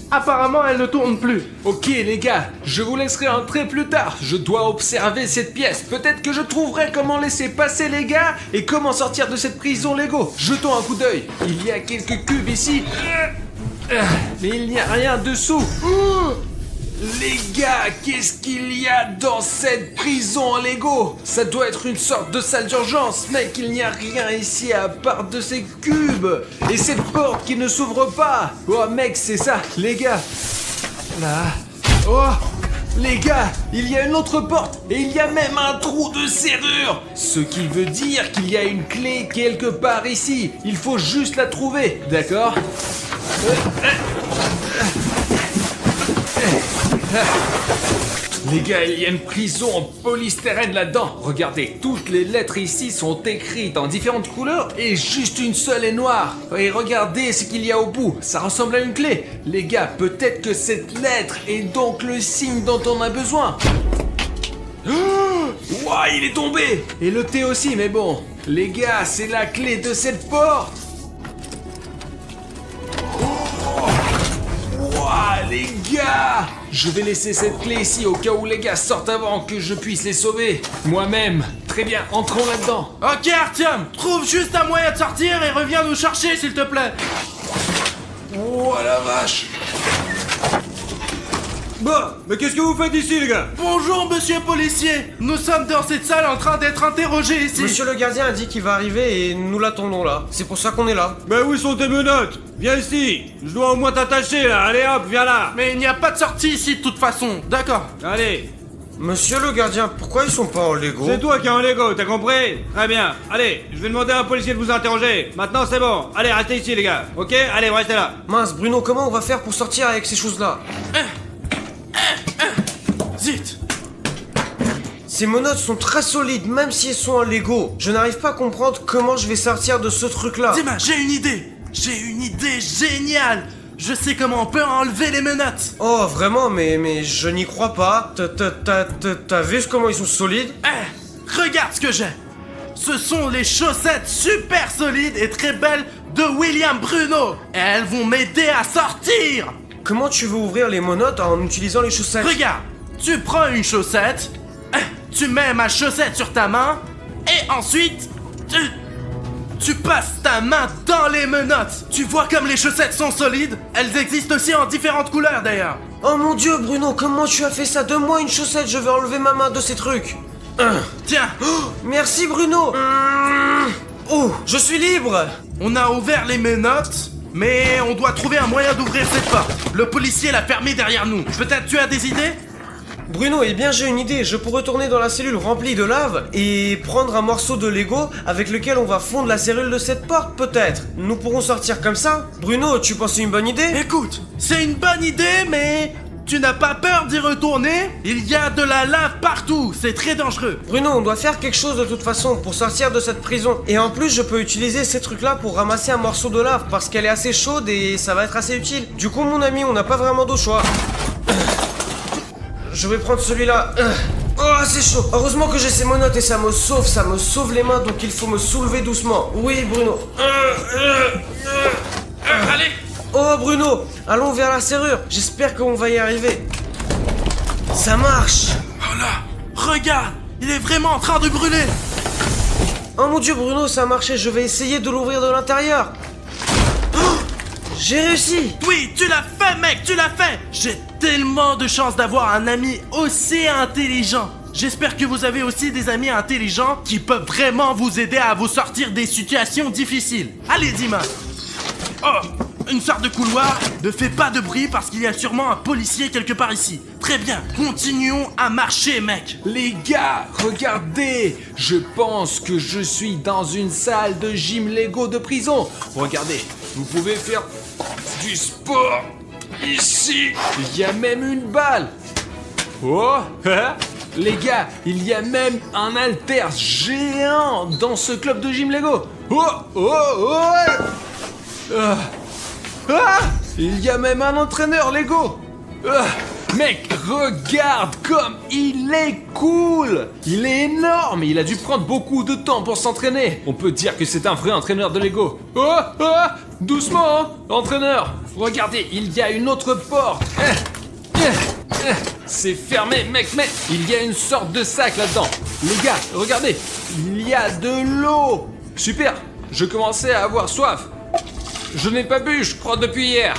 Apparemment, elle ne tourne plus. Ok les gars, je vous laisserai entrer plus tard. Je dois observer cette pièce. Peut-être que je trouverai comment laisser passer les gars et comment sortir de cette prison Lego. Jetons un coup d'œil. Il y a quelques cubes ici. Mais il n'y a rien dessous. Les gars, qu'est-ce qu'il y a dans cette prison en Lego? Ça doit être une sorte de salle d'urgence, mec, il n'y a rien ici à part de ces cubes et cette porte qui ne s'ouvre pas. Oh mec, c'est ça, les gars. Là. Oh, les gars, il y a une autre porte et il y a même un trou de serrure. Ce qui veut dire qu'il y a une clé quelque part ici. Il faut juste la trouver, d'accord? Les gars, il y a une prison en polystyrène là-dedans. Regardez, toutes les lettres ici sont écrites en différentes couleurs et juste une seule est noire. Et regardez ce qu'il y a au bout, ça ressemble à une clé. Les gars, peut-être que cette lettre est donc le signe dont on a besoin. Ouah, il est tombé. Et le thé aussi, mais bon. Les gars, c'est la clé de cette porte. Ouah, les gars! Je vais laisser cette clé ici au cas où les gars sortent avant que je puisse les sauver. Moi-même. Très bien, entrons là-dedans. Ok, Artyom, trouve juste un moyen de sortir et reviens nous chercher, s'il te plaît. Oh la vache! Bon, mais qu'est-ce que vous faites ici, les gars? Bonjour, monsieur policier. Nous sommes dans cette salle en train d'être interrogés ici. Monsieur le gardien a dit qu'il va arriver et nous l'attendons là. C'est pour ça qu'on est là. Ben où sont tes menottes? Viens ici. Je dois au moins t'attacher, là. Allez hop, viens là. Mais il n'y a pas de sortie ici de toute façon. D'accord. Allez. Monsieur le gardien, pourquoi ils sont pas en Lego? C'est toi qui es en Lego, t'as compris? Très bien. Allez, je vais demander à un policier de vous interroger. Maintenant, c'est bon. Allez, restez ici, les gars. Ok? Allez, vous restez là. Mince, Bruno, comment on va faire pour sortir avec ces choses-là? Zut. Ces menottes sont très solides, même si elles sont en Lego. Je n'arrive pas à comprendre comment je vais sortir de ce truc-là. Dima, j'ai une idée. J'ai une idée géniale. Je sais comment on peut enlever les menottes. Oh, vraiment, mais je n'y crois pas. T'as vu comment ils sont solides? Regarde ce que j'ai. Ce sont les chaussettes super solides et très belles de William Bruno. Et elles vont m'aider à sortir. Comment tu veux ouvrir les menottes en utilisant les chaussettes? Regarde, tu prends une chaussette, tu mets ma chaussette sur ta main, et ensuite, tu passes ta main dans les menottes. Tu vois comme les chaussettes sont solides? Elles existent aussi en différentes couleurs d'ailleurs. Oh mon dieu, Bruno, comment tu as fait ça? Donne-moi une chaussette, je vais enlever ma main de ces trucs. Tiens, Merci, Bruno. Oh, je suis libre. on a ouvert les menottes, mais on doit trouver un moyen d'ouvrir cette porte. Le policier l'a fermée derrière nous. Peut-être tu as des idées? Bruno, eh bien j'ai une idée, je pourrais retourner dans la cellule remplie de lave et prendre un morceau de Lego avec lequel on va fondre la serrure de cette porte, peut-être. Nous pourrons sortir comme ça. Bruno, tu penses c'est une bonne idée? Écoute, c'est une bonne idée, mais tu n'as pas peur d'y retourner? Il y a de la lave partout, c'est très dangereux. Bruno, on doit faire quelque chose de toute façon pour sortir de cette prison. Et en plus, je peux utiliser ces trucs-là pour ramasser un morceau de lave parce qu'elle est assez chaude et ça va être assez utile. Du coup, mon ami, on n'a pas vraiment d'autre choix. Je vais prendre celui-là. Oh, c'est chaud. Heureusement que j'ai ces menottes et ça me sauve les mains, donc il faut me soulever doucement. Oui, Bruno. Allez. Oh, Bruno, allons vers la serrure. J'espère qu'on va y arriver. Ça marche. Oh là, regarde, il est vraiment en train de brûler. Oh mon dieu, Bruno, ça a marché. Je vais essayer de l'ouvrir de l'intérieur. Oh, j'ai réussi. Oui, tu l'as fait, mec, tu l'as fait. J'ai tellement de chance d'avoir un ami aussi intelligent. J'espère que vous avez aussi des amis intelligents qui peuvent vraiment vous aider à vous sortir des situations difficiles. Allez, Dima. Oh, une sorte de couloir. Ne fais pas de bruit parce qu'il y a sûrement un policier quelque part ici. Très bien, continuons à marcher, mec. Les gars, regardez. Je pense que je suis dans une salle de gym Lego de prison. Regardez, vous pouvez faire du sport ici. Il y a même une balle. Oh, hein? Les gars, il y a même un haltère géant dans ce club de gym Lego. Oh, oh, oh. Il y a même un entraîneur Lego. Mec, regarde comme il est cool. Il est énorme. Il a dû prendre beaucoup de temps pour s'entraîner. On peut dire que c'est un vrai entraîneur de Lego. Doucement, hein, entraîneur. Regardez, il y a une autre porte. C'est fermé, mec, mais il y a une sorte de sac là-dedans. Les gars, regardez, il y a de l'eau. Super, je commençais à avoir soif. Je n'ai pas bu, je crois, depuis hier.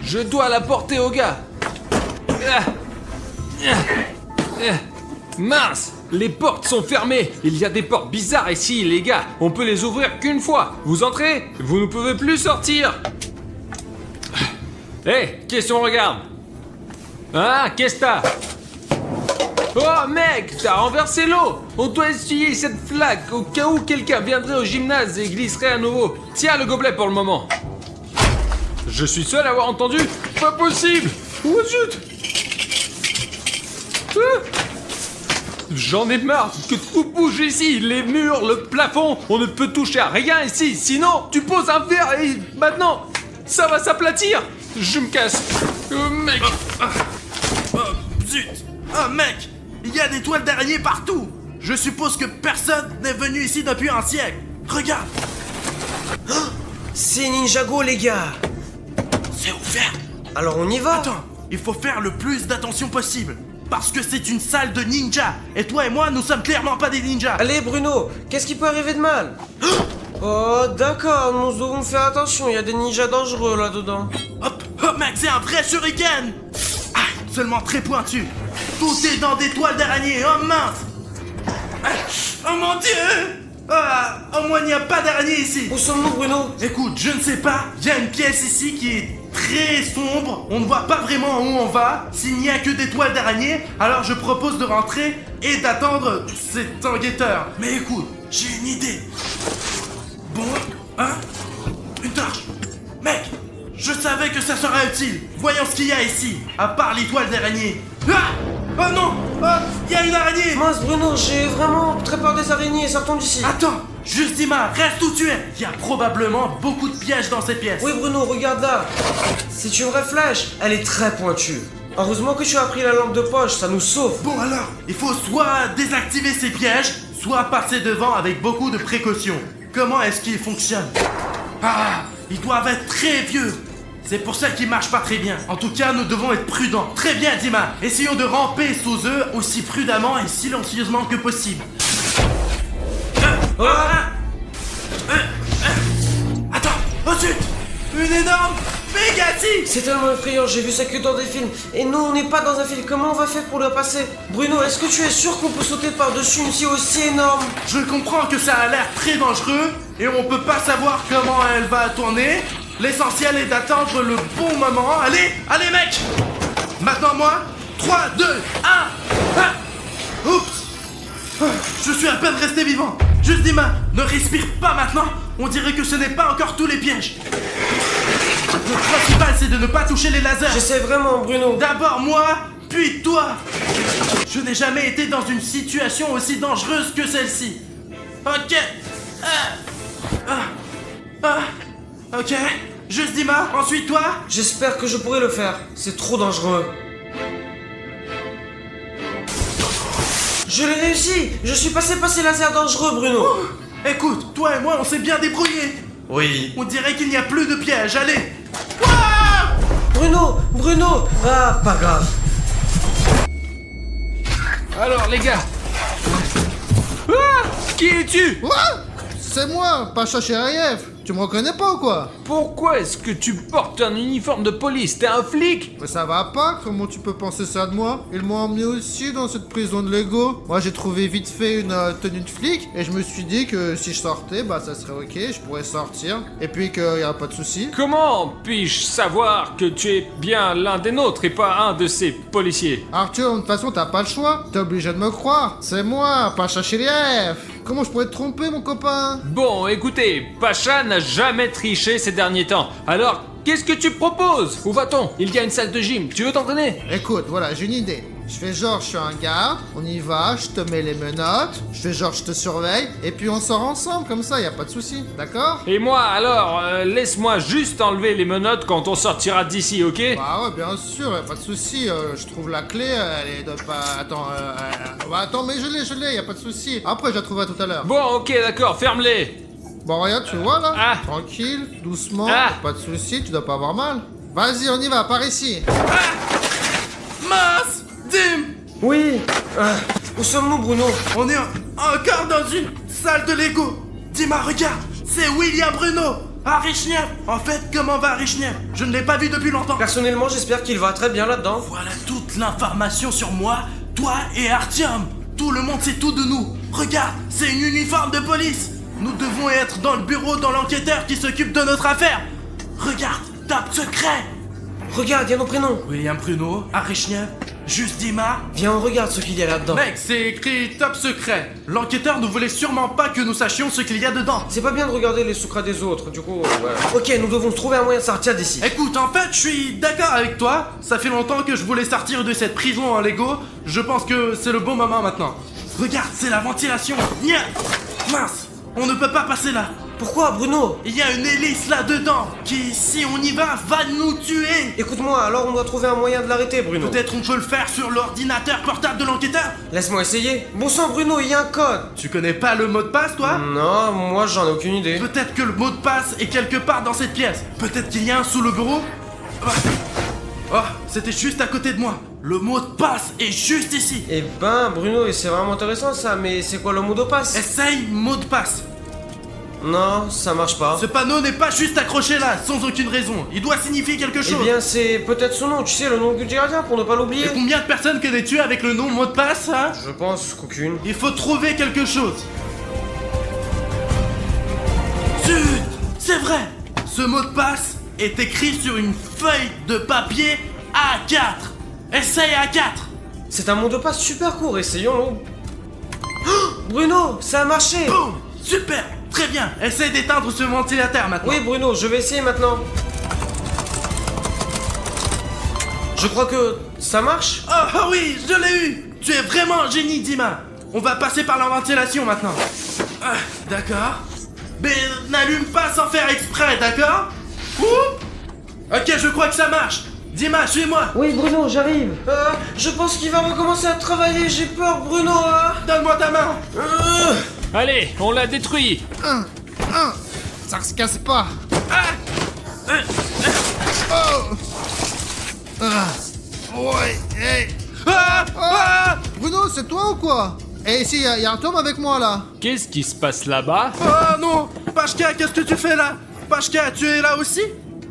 Je dois la porter au gars. Mince, les portes sont fermées. Il y a des portes bizarres ici, les gars. On peut les ouvrir qu'une fois. Vous entrez, vous ne pouvez plus sortir. Hé, qu'est-ce qu'on regarde? Hein, qu'est-ce que t'as? Oh mec, t'as renversé l'eau. On doit essuyer cette flaque au cas où quelqu'un viendrait au gymnase et glisserait à nouveau. Tiens le gobelet pour le moment. Je suis seul à avoir entendu? Pas possible. Oh zut. J'en ai marre que tout bouge ici. Les murs, le plafond. On ne peut toucher à rien ici. Sinon, tu poses un verre et maintenant, ça va s'aplatir. Je me casse. Mec. Zut. Oh mec, il y a des toiles d'araignée partout. Je suppose que personne n'est venu ici depuis un siècle. Regarde. C'est Ninjago, les gars. C'est ouvert. Alors on y va. Attends, il faut faire le plus d'attention possible. Parce que c'est une salle de ninja. Et toi et moi, nous sommes clairement pas des ninjas. Allez Bruno, qu'est-ce qui peut arriver de mal? Oh d'accord, nous devons faire attention, il y a des ninjas dangereux là-dedans. Hop, oh mec, c'est un vrai shuriken. Ah, seulement très pointu. Tout est dans des toiles d'araignée, oh mince. Oh mon dieu. Ah, au moins il n'y a pas d'araignée ici. Où sommes-nous Bruno? Écoute, je ne sais pas, il y a une pièce ici qui est très sombre, on ne voit pas vraiment où on va. S'il n'y a que des toiles d'araignée, alors je propose de rentrer et d'attendre cet enquêteur. Mais écoute, j'ai une idée. Bon, hein? Une torche. Mec, je savais que ça serait utile. Voyons ce qu'il y a ici, à part les toiles d'araignée. Ah! Oh non! Oh, il y a une araignée! Mince Bruno, j'ai vraiment très peur des araignées, sortons d'ici. Attends, Justima, reste où tu es. Il y a probablement beaucoup de pièges dans ces pièces. Oui Bruno, regarde là. C'est une vraie flèche, elle est très pointue. Heureusement que tu as pris la lampe de poche, ça nous sauve. Bon alors, il faut soit désactiver ces pièges, soit passer devant avec beaucoup de précautions. Comment est-ce qu'ils fonctionnent? Ah, ils doivent être très vieux. C'est pour ça qu'ils marchent pas très bien. En tout cas, nous devons être prudents. Très bien, Dima. Essayons de ramper sous eux aussi prudemment et silencieusement que possible. Attends, oh zut! Une énorme Pégasi! C'est tellement effrayant, j'ai vu ça que dans des films. Et nous, on n'est pas dans un film, comment on va faire pour le passer? Bruno, est-ce que tu es sûr qu'on peut sauter par-dessus une scie aussi énorme? Je comprends que ça a l'air très dangereux et on peut pas savoir comment elle va tourner. L'essentiel est d'attendre le bon moment. Allez, allez mec! Maintenant moi, 3, 2, 1, oups! Je suis à peine resté vivant. Juste Dima, ne respire pas maintenant. On dirait que ce n'est pas encore tous les pièges. Le principal c'est de ne pas toucher les lasers. J'essaie vraiment Bruno. D'abord moi, puis toi. Je n'ai jamais été dans une situation aussi dangereuse que celle-ci. Ok. Ok. Juste Dima, ensuite toi. J'espère que je pourrai le faire, c'est trop dangereux. Je l'ai réussi. Je suis passé par ces lasers dangereux Bruno. Écoute, toi et moi on s'est bien débrouillés. Oui. On dirait qu'il n'y a plus de pièges, allez. Bruno. Ah, pas grave. Alors les gars. Qui es-tu? Quoi? C'est moi, Pacha Chériev. Tu me reconnais pas ou quoi? Pourquoi est-ce que tu portes un uniforme de police? T'es un flic? Mais ça va pas, comment tu peux penser ça de moi? Ils m'ont emmené aussi dans cette prison de Lego. Moi j'ai trouvé vite fait une tenue de flic et je me suis dit que si je sortais, bah ça serait ok, je pourrais sortir. Et puis qu'il y a pas de souci. Comment puis-je savoir que tu es bien l'un des nôtres et pas un de ces policiers? Arthur, de toute façon t'as pas le choix, t'es obligé de me croire. C'est moi, Pacha Chiriev. Comment je pourrais te tromper mon copain? Bon, écoutez, Pacha n'a jamais triché ces derniers temps. Alors, qu'est-ce que tu proposes? Où va-t-on? Il y a une salle de gym, tu veux t'entraîner? Écoute, voilà, j'ai une idée. Je fais genre, je suis un garde, on y va, je te mets les menottes, je fais genre, je te surveille, et puis on sort ensemble, comme ça, y a pas de souci, d'accord? Et moi, alors, laisse-moi juste enlever les menottes quand on sortira d'ici, ok? Bah ouais, bien sûr, y a pas de souci, je trouve la clé, elle est de pas... Attends, bah attends, mais je l'ai, y a pas de souci. Après, je la trouverai tout à l'heure. Bon, ok, d'accord, ferme-les. Bon, regarde, tu vois, là? Ah. Tranquille, doucement, Ah. pas de souci, tu dois pas avoir mal. Vas-y, on y va, par ici. Mince! Dim! Oui. Où sommes-nous, Bruno? On est encore dans une salle de Lego. Dis-moi, regarde, c'est William Bruno. Arichniev. En fait, comment va Arichniev? Je ne l'ai pas vu depuis longtemps. Personnellement, j'espère qu'il va très bien là-dedans. Voilà toute l'information sur moi, toi et Artyom. Tout le monde sait tout de nous. Regarde, c'est une uniforme de police. Nous devons être dans le bureau dans l'enquêteur qui s'occupe de notre affaire. Regarde, top secret. Regarde, il y a nos prénoms. William Bruno, Arichniev, Juste Dima. Viens, on regarde ce qu'il y a là-dedans. Mec, c'est écrit top secret. L'enquêteur ne voulait sûrement pas que nous sachions ce qu'il y a dedans. C'est pas bien de regarder les secrets des autres, du coup, voilà. Ok, nous devons trouver un moyen de sortir d'ici. Écoute, en fait, je suis d'accord avec toi. Ça fait longtemps que je voulais sortir de cette prison en Lego. Je pense que c'est le bon moment maintenant. Regarde, c'est la ventilation. Nya. Mince, on ne peut pas passer là. Pourquoi, Bruno? Il y a une hélice là-dedans qui, si on y va nous tuer. Écoute-moi, alors on doit trouver un moyen de l'arrêter, Bruno. Peut-être on peut le faire sur l'ordinateur portable de l'enquêteur. Laisse-moi essayer. Bon sang, Bruno, il y a un code. Tu connais pas le mot de passe, toi? Non, moi j'en ai aucune idée. Peut-être que le mot de passe est quelque part dans cette pièce. Peut-être qu'il y a un sous le bureau. Oh, c'était juste à côté de moi. Le mot de passe est juste ici. Eh ben, Bruno, et c'est vraiment intéressant ça, mais c'est quoi le mot de passe? Essaye mot de passe. Non, ça marche pas. Ce panneau n'est pas juste accroché là, sans aucune raison. Il doit signifier quelque chose. Eh bien, c'est peut-être son nom, tu sais, le nom du gardien, pour ne pas l'oublier. Et combien de personnes connais-tu avec le nom mot de passe, hein? Je pense qu'aucune. Il faut trouver quelque chose. Zut! C'est vrai! Ce mot de passe est écrit sur une feuille de papier A4. Essaye A4. C'est un mot de passe super court, essayons-le. Oh, Bruno, ça a marché. Boum! Super! Très bien! Essaye d'éteindre ce ventilateur maintenant. Oui, Bruno, je vais essayer maintenant. Je crois que ça marche. Oh oui, je l'ai eu! Tu es vraiment un génie, Dima! On va passer par la ventilation maintenant. Ah, d'accord. Mais n'allume pas sans faire exprès, d'accord? Ouh. Ok, je crois que ça marche. Dima, suis-moi. Oui, Bruno, j'arrive. Je pense qu'il va recommencer à travailler, j'ai peur, Bruno. Donne-moi ta main. Allez, on l'a détruit. Ça se casse pas. Ouais, hey. Bruno, c'est toi ou quoi? Eh, ici, y a un Tom avec moi là. Qu'est-ce qui se passe là-bas? Oh non! Pashka, qu'est-ce que tu fais là? Pashka, tu es là aussi?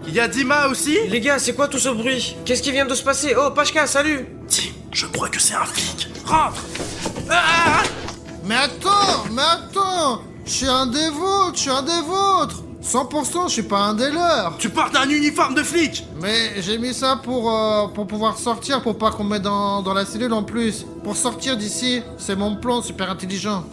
Il y a Dima aussi? Les gars, c'est quoi tout ce bruit? Qu'est-ce qui vient de se passer? Oh, Pashka, salut. Tim, je crois que c'est un flic. Rentre! Mais attends, je suis un des vôtres. 100%, je suis pas un des leurs. Tu portes un uniforme de flic! Mais j'ai mis ça pour pouvoir sortir, pour pas qu'on me mette dans la cellule en plus. Pour sortir d'ici, c'est mon plan super intelligent.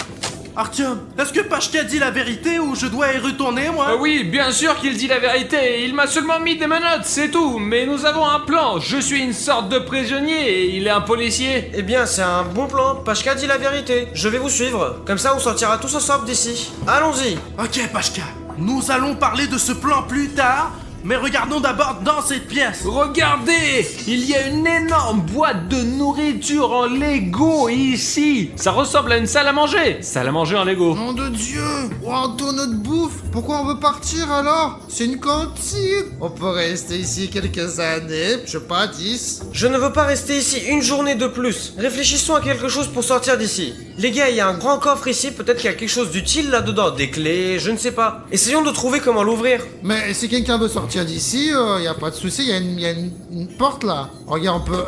Artyom, est-ce que Pashka dit la vérité ou je dois y retourner, moi? Oui, bien sûr qu'il dit la vérité. Il m'a seulement mis des menottes, c'est tout. Mais nous avons un plan. Je suis une sorte de prisonnier et il est un policier. Eh bien, c'est un bon plan. Pashka dit la vérité. Je vais vous suivre. Comme ça, on sortira tous ensemble d'ici. Allons-y. Ok, Pashka. Nous allons parler de ce plan plus tard. Mais regardons d'abord dans cette pièce. Regardez, il y a une énorme boîte de nourriture en Lego ici. Ça ressemble à une salle à manger. Salle à manger en Lego. Nom de Dieu! Oh, tout notre bouffe! Pourquoi on veut partir alors? C'est une cantine! On peut rester ici quelques années, je sais pas, 10. Je ne veux pas rester ici une journée de plus. Réfléchissons à quelque chose pour sortir d'ici. Les gars, il y a un grand coffre ici, peut-être qu'il y a quelque chose d'utile là-dedans, des clés, je ne sais pas. Essayons de trouver comment l'ouvrir. Mais si quelqu'un veut sortir d'ici, y a pas de souci, y a une porte là. Regarde, on peut.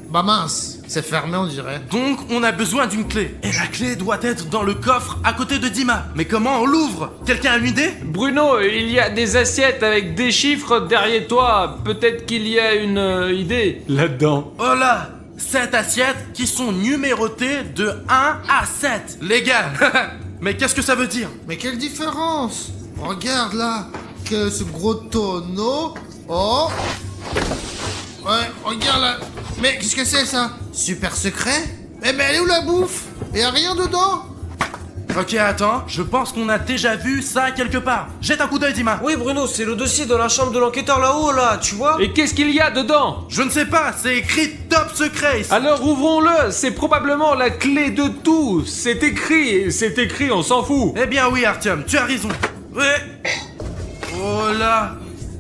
Bah mince, c'est fermé on dirait. Donc on a besoin d'une clé. Et la clé doit être dans le coffre à côté de Dima. Mais comment on l'ouvre? Quelqu'un a une idée? Bruno, il y a des assiettes avec des chiffres derrière toi. Peut-être qu'il y a une idée là-dedans. Oh là! 7 assiettes qui sont numérotées de 1 à 7. Les gars, mais qu'est-ce que ça veut dire? Mais quelle différence! Regarde là, que ce gros tonneau. Oh! Ouais, regarde là. Mais qu'est-ce que c'est ça? Super secret? Mais elle est où la bouffe? Y'a rien dedans? Ok, attends, je pense qu'on a déjà vu ça quelque part. Jette un coup d'œil, Dima. Oui Bruno, c'est le dossier dans la chambre de l'enquêteur là-haut là, tu vois? Et qu'est-ce qu'il y a dedans? Je ne sais pas, c'est écrit top secret. Alors ouvrons-le, c'est probablement la clé de tout. C'est écrit, on s'en fout. Eh bien oui, Artyom, tu as raison. Ouais. Oh là,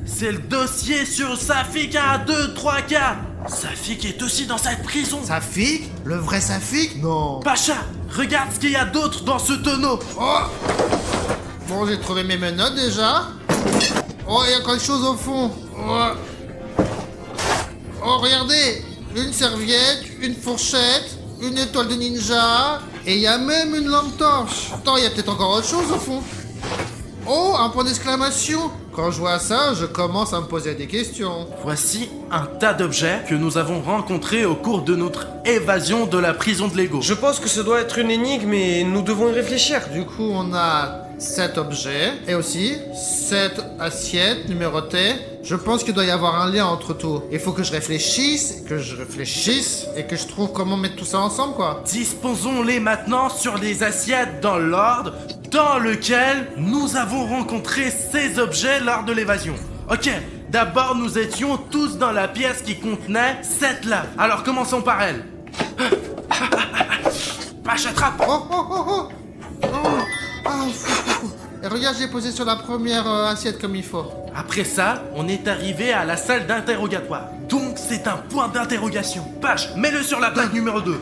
c'est le dossier sur Safik 1, 2, 3, 4. Safik est aussi dans cette prison. Safik? Le vrai Safik? Non. Pacha, regarde ce qu'il y a d'autre dans ce tonneau. Oh! Bon, j'ai trouvé mes menottes déjà. Oh, il y a quelque chose au fond. Oh. Oh, regardez! Une serviette, une fourchette, une étoile de ninja, et il y a même une lampe torche. Attends, il y a peut-être encore autre chose au fond. Oh, un point d'exclamation! Quand je vois ça, je commence à me poser des questions. Voici un tas d'objets que nous avons rencontrés au cours de notre évasion de la prison de Lego. Je pense que ce doit être une énigme et nous devons y réfléchir. Du coup, on a 7 objets et aussi 7 assiettes numérotées. Je pense qu'il doit y avoir un lien entre tout. Il faut que je réfléchisse et que je trouve comment mettre tout ça ensemble, quoi. Disposons-les maintenant sur les assiettes dans l'ordre dans lequel nous avons rencontré ces objets lors de l'évasion. Ok, d'abord nous étions tous dans la pièce qui contenait cette lave. Alors commençons par elle. Pache, attrape. Oh, oh, oh, oh, oh. Ah, fou. Et regarde, j'ai posé sur la première assiette comme il faut. Après ça, on est arrivé à la salle d'interrogatoire. Donc c'est un point d'interrogation. Pache, mets-le sur la plaque numéro 2. Wow.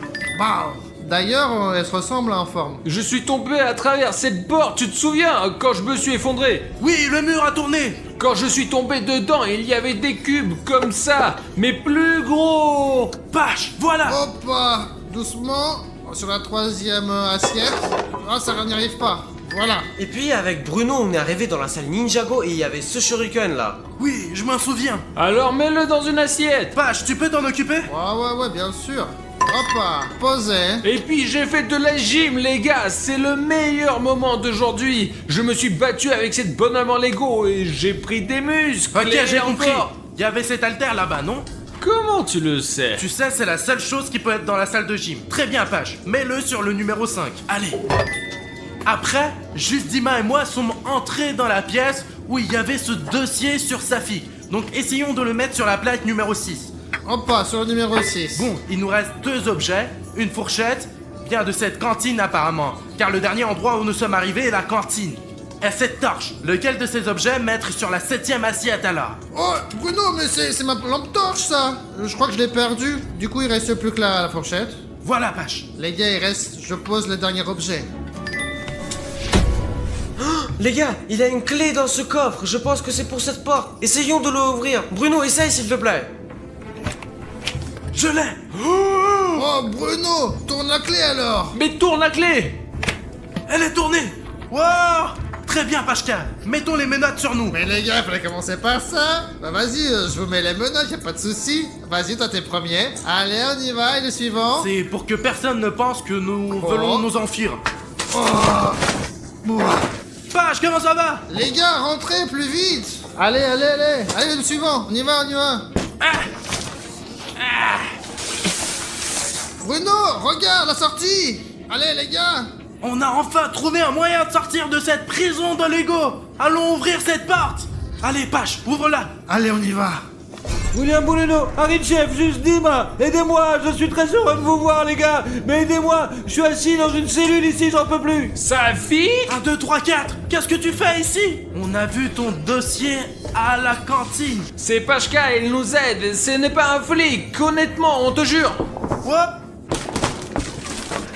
D'ailleurs, elle se ressemble en forme. Je suis tombé à travers cette porte, tu te souviens, quand je me suis effondré? Oui, le mur a tourné. Quand je suis tombé dedans, il y avait des cubes comme ça, mais plus gros. Pache, voilà. Hop, doucement, sur la troisième assiette. Ah, ça n'y arrive pas. Voilà. Et puis avec Bruno, on est arrivé dans la salle Ninjago et il y avait ce shuriken là. Oui, je m'en souviens. Alors mets-le dans une assiette. Pache, tu peux t'en occuper? Ouais, bien sûr. Hop, posé. Et puis j'ai fait de la gym, les gars, c'est le meilleur moment d'aujourd'hui. Je me suis battu avec cette bonhomme en Lego et j'ai pris des muscles. Ok, et j'ai compris. encore. Il y avait cet haltère là-bas, non? Comment tu le sais? Tu sais, c'est la seule chose qui peut être dans la salle de gym. Très bien, Pache. Mets-le sur le numéro 5. Allez. Après, juste Dima et moi sommes entrés dans la pièce où il y avait ce dossier sur Safik. Donc essayons de le mettre sur la plaque numéro 6. Hop, sur le numéro 6. Bon, il nous reste 2 objets, une fourchette, vient de cette cantine apparemment, car le dernier endroit où nous sommes arrivés est la cantine. Et cette torche, lequel de ces objets mettre sur la 7ème assiette alors? Oh, Bruno, mais c'est ma lampe torche ça. Je crois que je l'ai perdue. Du coup, il reste plus que la fourchette. Voilà, Pache. Les gars, il reste, je pose le dernier objet. Les gars, il y a une clé dans ce coffre, je pense que c'est pour cette porte. Essayons de l'ouvrir. Bruno, essaye s'il te plaît. Je l'ai. Oh, Bruno, tourne la clé alors. Mais tourne la clé. Elle est tournée. Wow. Très bien, Pachka. Mettons les menottes sur nous. Mais les gars, il fallait commencer par ça. Bah vas-y, je vous mets les menottes, y a pas de souci. Vas-y, toi t'es premier. Allez, on y va, et le suivant. C'est pour que personne ne pense que nous voulons nous enfuir. Page, comment ça va? Les gars, rentrez plus vite. Allez, le suivant, on y va. Bruno, regarde la sortie. Allez les gars. On a enfin trouvé un moyen de sortir de cette prison de Lego. Allons ouvrir cette porte. Allez, Pache, ouvre-la. Allez, on y va. William Bouleno, arrête chef, juste dis-moi, aidez-moi, je suis très heureux de vous voir les gars, mais aidez-moi, je suis assis dans une cellule ici, j'en peux plus. Safi? 1, 2, 3, 4. Qu'est-ce que tu fais ici? On a vu ton dossier à la cantine. C'est Pashka, il nous aide, ce n'est pas un flic, honnêtement, on te jure. Hop.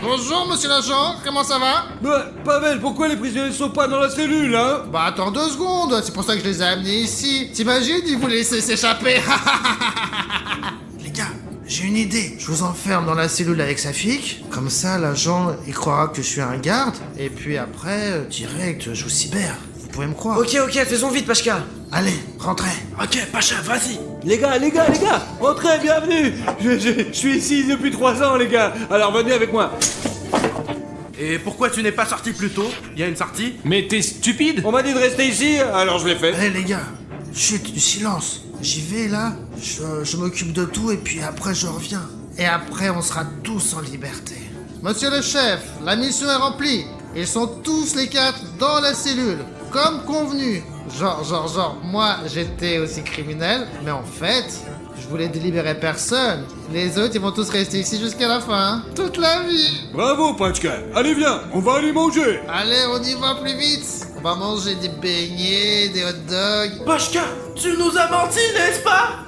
Bonjour, monsieur l'agent, comment ça va? Bah, Pavel, pourquoi les prisonniers sont pas dans la cellule, hein? Bah attends 2 secondes, c'est pour ça que je les ai amenés ici. T'imagines, ils vous laissaient s'échapper. Les gars, j'ai une idée. Je vous enferme dans la cellule avec Safik. Comme ça, l'agent, il croira que je suis un garde. Et puis après, direct, je vous cyber. Vous pouvez me croire. Ok, faisons vite, Pashka. Allez, rentrez. Ok, Pacha, vas-y. Les gars, entrez, bienvenue. Je suis ici depuis 3 ans, les gars, alors venez avec moi. Et pourquoi tu n'es pas sorti plus tôt? Il y a une sortie? Mais t'es stupide? On m'a dit de rester ici, alors je l'ai fait. Allez les gars, chut, du silence. J'y vais là, je m'occupe de tout et puis après je reviens. Et après on sera tous en liberté. Monsieur le chef, la mission est remplie. Ils sont tous les 4 dans la cellule, comme convenu. Genre, moi j'étais aussi criminel, mais en fait, je voulais délibérer personne. Les autres ils vont tous rester ici jusqu'à la fin, hein. Toute la vie. Bravo, Pachka. Allez, viens, on va aller manger. Allez, on y va plus vite. On va manger des beignets, des hot dogs. Pashka, tu nous as menti, n'est-ce pas?